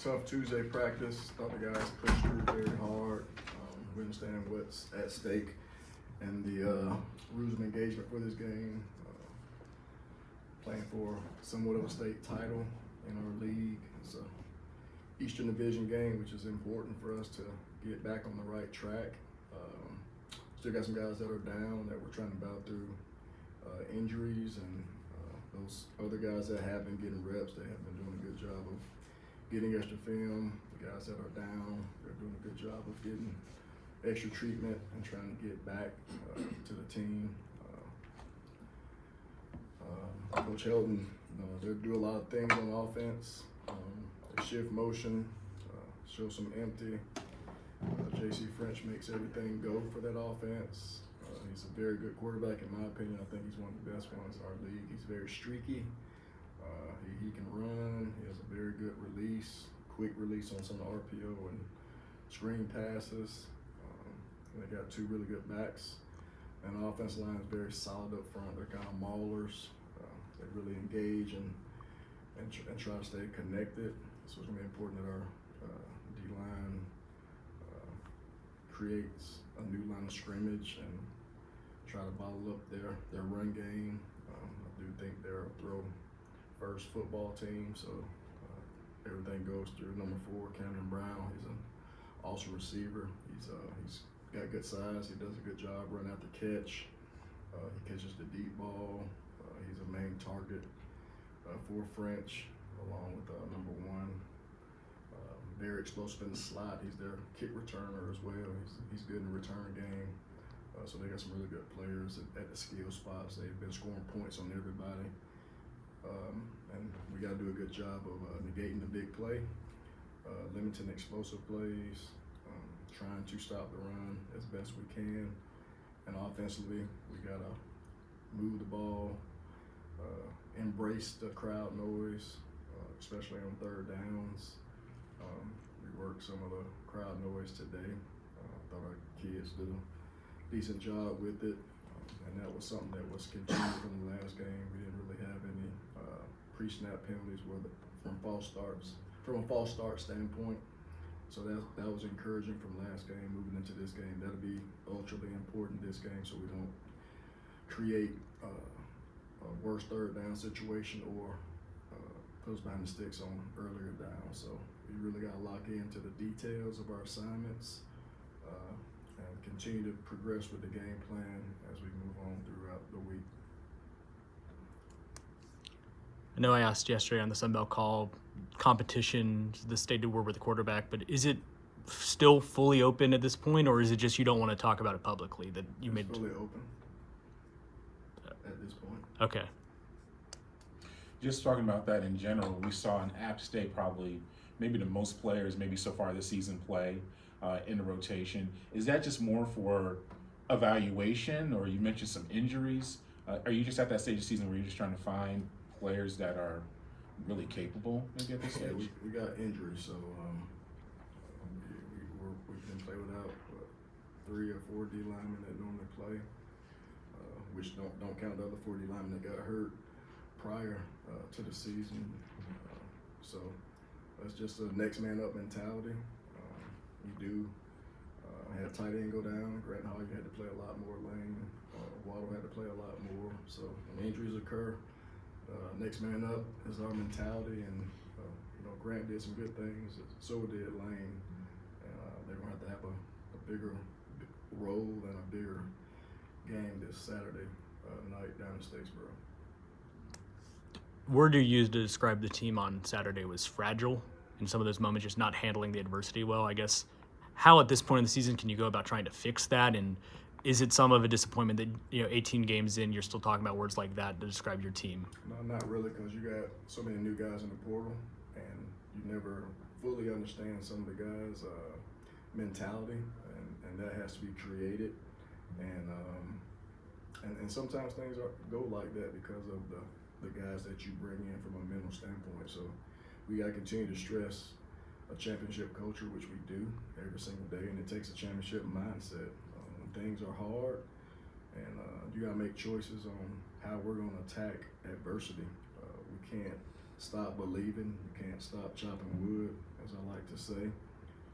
tough Tuesday practice. Thought the guys pushed through very hard. We understand what's at stake and the rules of engagement for this game. Playing for somewhat of a state title in our league. It's a Eastern Division game, which is important for us to get back on the right track. Still got some guys that are down that we're trying to battle through injuries, and those other guys that have been getting reps, they have been doing a good job of getting extra film. The guys that are down, they're doing a good job of getting extra treatment and trying to get back to the team. Coach Helton, they do a lot of things on offense. They shift motion, show some empty. J.C. French makes everything go for that offense. He's a very good quarterback, in my opinion. I think he's one of the best ones in our league. He's very streaky. He can run. He has a very good release, quick release on some RPO and screen passes. They got two really good backs. And the offensive line is very solid up front. They're kind of maulers. They really engage and try to stay connected. So it's going to be important that our D-line creates a new line of scrimmage and try to bottle up their run game. I do think they're a throw-first football team, so everything goes through number 4, Camden Brown. He's an awesome receiver. He's got good size. He does a good job running out the catch. He catches the deep ball. He's a main target for French, along with number 1. Very explosive in the slot. He's their kick returner as well. He's good in the return game. So they got some really good players at the skill spots. They've been scoring points on everybody. And we got to do a good job of negating the big play, limiting explosive plays, trying to stop the run as best we can. And offensively, we got to move the ball, embrace the crowd noise, especially on third downs. We worked some of the crowd noise today. Thought our kids did a decent job with it, and that was something that was continued from the last game. We didn't really have any pre-snap penalties from a false start standpoint. So that was encouraging from last game. Moving into this game, that'll be ultimately important this game, so we don't create a worse third down situation or put us behind the sticks on earlier down. So we really got to lock into the details of our assignments and continue to progress with the game plan as we move on throughout the week. I know I asked yesterday on the Sunbelt call, competition, the state of war with the quarterback, but is it still fully open at this point, or is it just you don't want to talk about it publicly? That you It's fully open at this point. Okay. Just talking about that in general, we saw in App State probably maybe the most players maybe so far this season play in the rotation. Is that just more for evaluation, or you mentioned some injuries? Are you just at that stage of the season where you're just trying to find players that are really capable maybe at this stage? Yeah, we got injuries, so we can play without 3 or 4 D linemen that normally play, which don't count the other 4 D linemen that got hurt prior to the season. So that's just a next man up mentality. You do have tight end go down. Grant Hogg had to play a lot more lane. Waddle had to play a lot more. So when injuries occur, next man up is our mentality, and Grant did some good things. So did Lane. They're gonna have to have a bigger role and a bigger game this Saturday night down in Statesboro. Word you used to describe the team on Saturday was fragile in some of those moments, just not handling the adversity well, I guess. How at this point in the season can you go about trying to fix that? And is it some of a disappointment that 18 games in, you're still talking about words like that to describe your team? No, not really, because you got so many new guys in the portal, and you never fully understand some of the guys' mentality, and that has to be created. And sometimes things go like that because of the guys that you bring in from a mental standpoint. So we got to continue to stress a championship culture, which we do every single day, and it takes a championship mindset. When things are hard, and you got to make choices on how we're going to attack adversity. We can't stop believing. You can't stop chopping wood, as I like to say.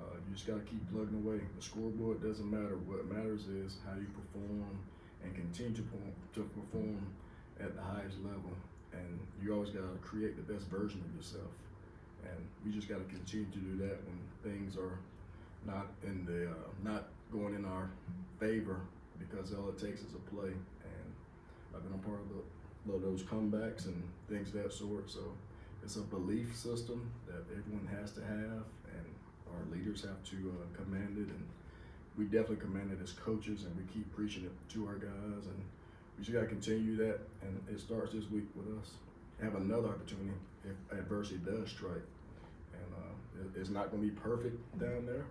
You just got to keep plugging away. The scoreboard doesn't matter. What matters is how you perform and continue to perform at the highest level. And you always got to create the best version of yourself. And we just got to continue to do that when things are not going in our favor, because all it takes is a play. And I've been a part of those comebacks and things of that sort. So it's a belief system that everyone has to have, and our leaders have to command it. And we definitely command it as coaches, and we keep preaching it to our guys. And we just got to continue that. And it starts this week with us. Have another opportunity if adversity does strike. And it's not going to be perfect down there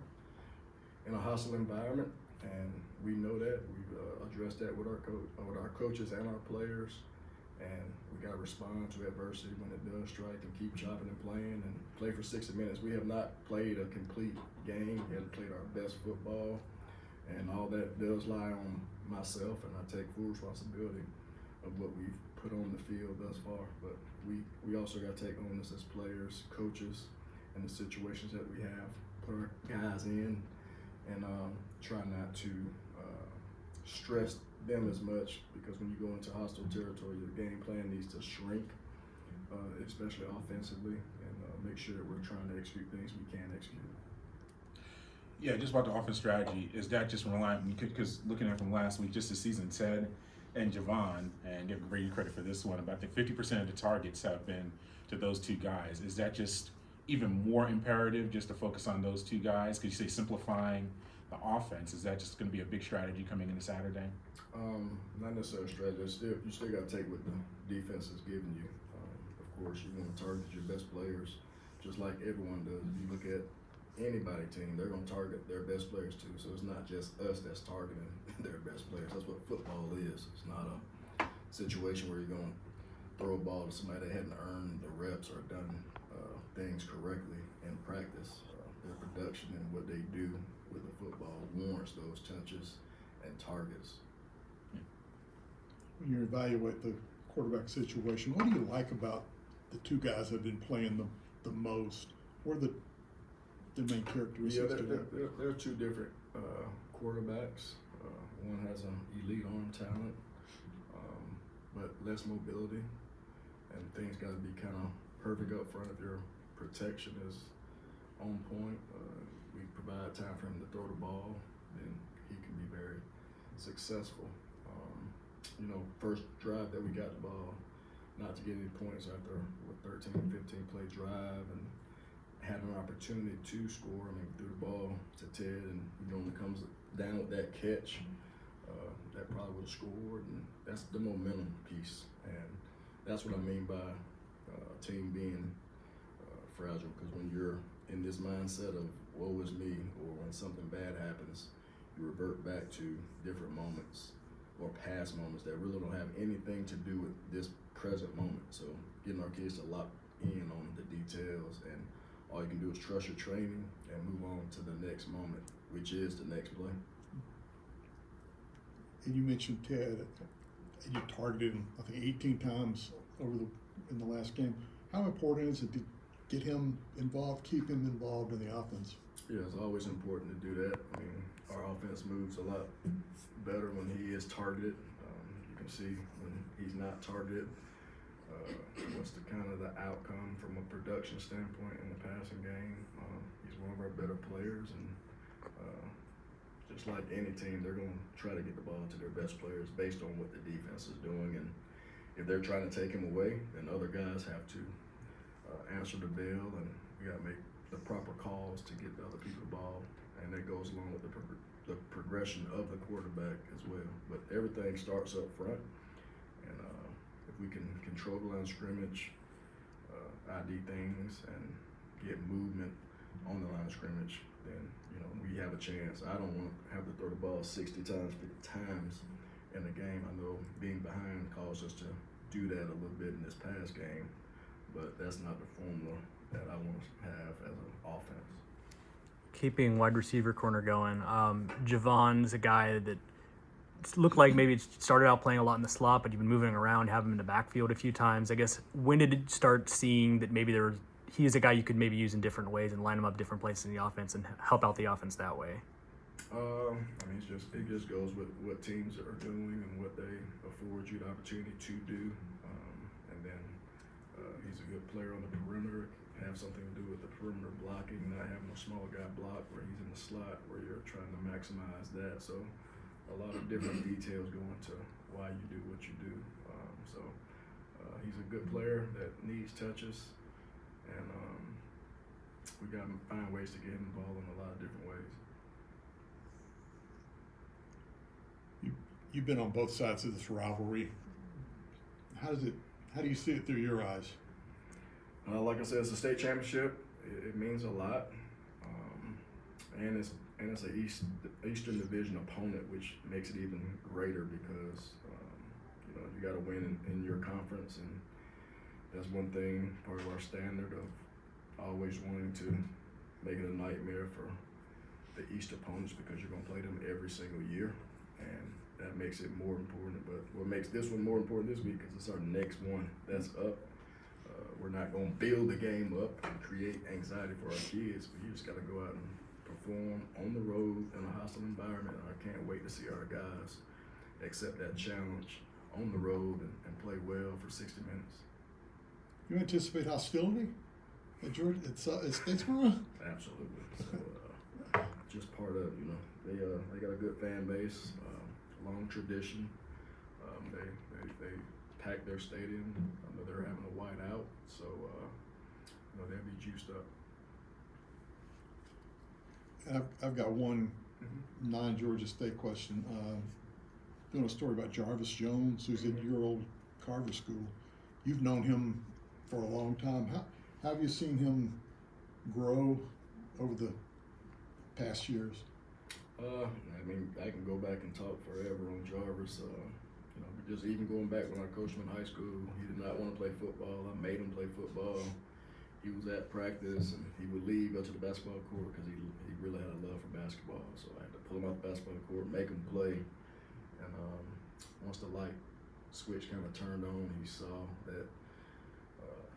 in a hostile environment, and we know that. We've addressed that with our coaches and our players, and we got to respond to adversity when it does strike and keep chopping and playing and play for 60 minutes. We have not played a complete game. We haven't played our best football, and all that does lie on myself, and I take full responsibility of what we've put on the field thus far. But we also got to take on this as players, coaches, and the situations that we have, put our guys in, and try not to stress them as much, because when you go into hostile territory, your game plan needs to shrink, especially offensively, and make sure that we're trying to execute things we can execute. Yeah, just about the offense strategy, is that just relying, because looking at from last week, just the season, Ted and Javon, and give Brady credit for this one, but I think 50% of the targets have been to those two guys. Is that just even more imperative just to focus on those two guys? Could you say simplifying the offense? Is that just going to be a big strategy coming into Saturday? Not necessarily a strategy. You still got to take what the defense is giving you. Of course, you want to target your best players, just like everyone does. If you look at anybody team, they're going to target their best players too. So it's not just us that's targeting their best players. That's what football is. It's not a situation where you're going to throw a ball to somebody that hadn't earned the reps or done things correctly in practice. Their production and what they do with the football warrants those touches and targets. When you evaluate the quarterback situation, what do you like about the two guys that have been playing the most? What are the main characteristics? Yeah, they're two different quarterbacks. One has an elite arm talent, but less mobility, and things got to be kind of perfect up front. If your protection is on point, we provide time for him to throw the ball, then he can be very successful. First drive that we got the ball, not to get any points after a 13, 15 play drive, and had an opportunity to score. Threw the ball to Ted, and when it comes down with that catch, that probably would have scored, and that's the momentum piece. And that's what I mean by a team being fragile, because when you're in this mindset of woe is me, or when something bad happens, you revert back to different moments or past moments that really don't have anything to do with this present moment. So getting our kids to lock in on the details, and all you can do is trust your training and move on to the next moment, which is the next play. And you mentioned Ted, and you targeted him, I think, 18 times in the last game. How important is it to get him involved, keep him involved in the offense? Yeah, it's always important to do that. Our offense moves a lot better when he is targeted. You can see when he's not targeted, what's the outcome from a production standpoint in the passing game. He's one of our better players, and just like any team, they're going to try to get the ball to their best players based on what the defense is doing. And if they're trying to take him away, then other guys have to answer the bell, and we got to make the proper calls to get the other people the ball, and that goes along with the progression of the quarterback as well. But everything starts up front, and if we can control the line of scrimmage, ID things, and get movement on the line of scrimmage, then we have a chance. I don't want to have to throw the ball 60 times, 50 times in a game. I know being behind caused us to do that a little bit in this past game, but that's not the formula that I want to have as an offense. Keeping wide receiver corner going, Javon's a guy that looked like maybe it started out playing a lot in the slot, but you've been moving around, have him in the backfield a few times. I guess, when did it start seeing that maybe he is a guy you could maybe use in different ways and line him up different places in the offense and help out the offense that way? I mean, it just goes with what teams are doing and what they afford you the opportunity to do. And then he's a good player on the perimeter, have something to do with the perimeter blocking, not having a small guy block where he's in the slot where you're trying to maximize that. So a lot of different details go into why you do what you do. He's a good player that needs touches, and we got to find ways to get him involved in a lot of different ways. You've been on both sides of this rivalry. How do you see it through your eyes? Like I said, it's a state championship. It means a lot, and it's an Eastern Division opponent, which makes it even greater because you got to win in your conference, and that's one thing, part of our standard of always wanting to make it a nightmare for the East opponents because you're going to play them every single year, and that makes it more important. But what makes this one more important this week is it's our next one that's up. We're not going to build the game up and create anxiety for our kids, but you just got to go out and perform on the road in a hostile environment. And I can't wait to see our guys accept that challenge on the road and play well for 60 minutes. You anticipate hostility at Georgia? It's Statesboro? Absolutely. So just part of, they got a good fan base, long tradition. They pack their stadium. I know they're having a whiteout, so they'll be juiced up. And I've got one non-Georgia State question. Doing a story about Jarvis Jones, who's in your old Carver school. You've known him for a long time. How have you seen him grow over the past years? I mean, I can go back and talk forever on Jarvis. Just even going back when I coached him in high school, he did not want to play football. I made him play football. He was at practice and he would leave, go to the basketball court because he really had a love for basketball. So I had to pull him out the basketball court, make him play. And once the light switch kind of turned on, he saw that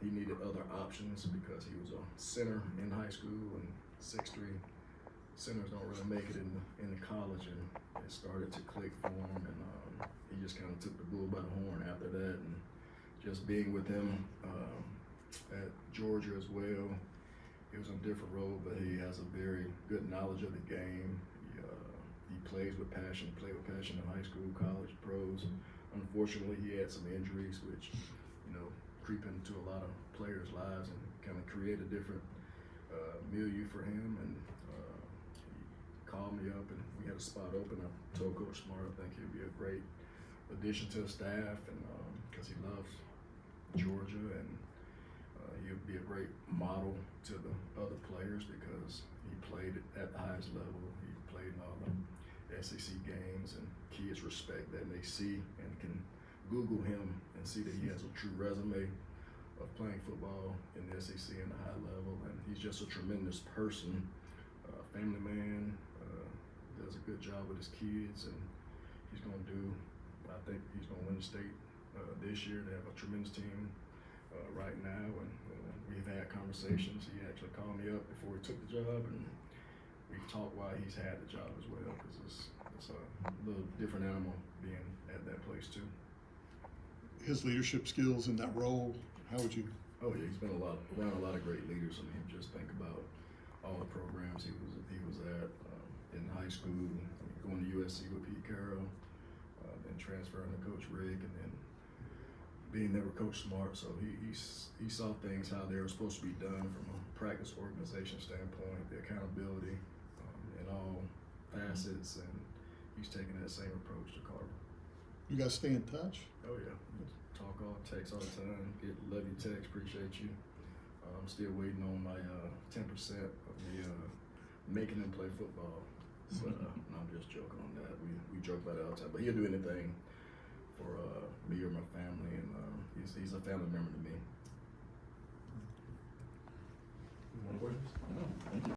he needed other options because he was a center in high school, and 6'3" centers don't really make it in the college, and it started to click for him, and he just kind of took the bull by the horn after that. And just being with him at Georgia as well, he was in a different role, but he has a very good knowledge of the game. He plays with passion. He played with passion in high school, college, pros. Unfortunately, he had some injuries, which creep into a lot of players' lives and kind of create a different milieu for him. And he called me up, and we had a spot open. I told Coach Smart I think he'd be a great addition to the staff, and because he loves Georgia, and he'll be a great model to the other players because he played at the highest level. He played in all the SEC games, and kids respect that, and they see and can Google him and see that he has a true resume of playing football in the SEC and the high level, and he's just a tremendous person, family man, does a good job with his kids, and I think he's going to win the state this year. They have a tremendous team right now, and we've had conversations. He actually called me up before he took the job, and we've talked why he's had the job as well, because it's a little different animal being at that place too. His leadership skills in that role, how would you? Oh yeah, he's been around a lot of great leaders. I mean, just think about all the programs he was at in high school. I mean, going to USC with Pete Carroll, then transferring to Coach Rick, and then being there with Coach Smart. So he saw things how they were supposed to be done from a practice organization standpoint, the accountability in all facets, and he's taking that same approach to Carver. You guys stay in touch? Oh yeah, talk all, text all the time. Love you, text, appreciate you. I'm still waiting on my 10% of me making him play football. But no, I'm just joking on that. We joke about it all the time. But he'll do anything for me or my family, and he's a family member to me. More questions? No, thank you.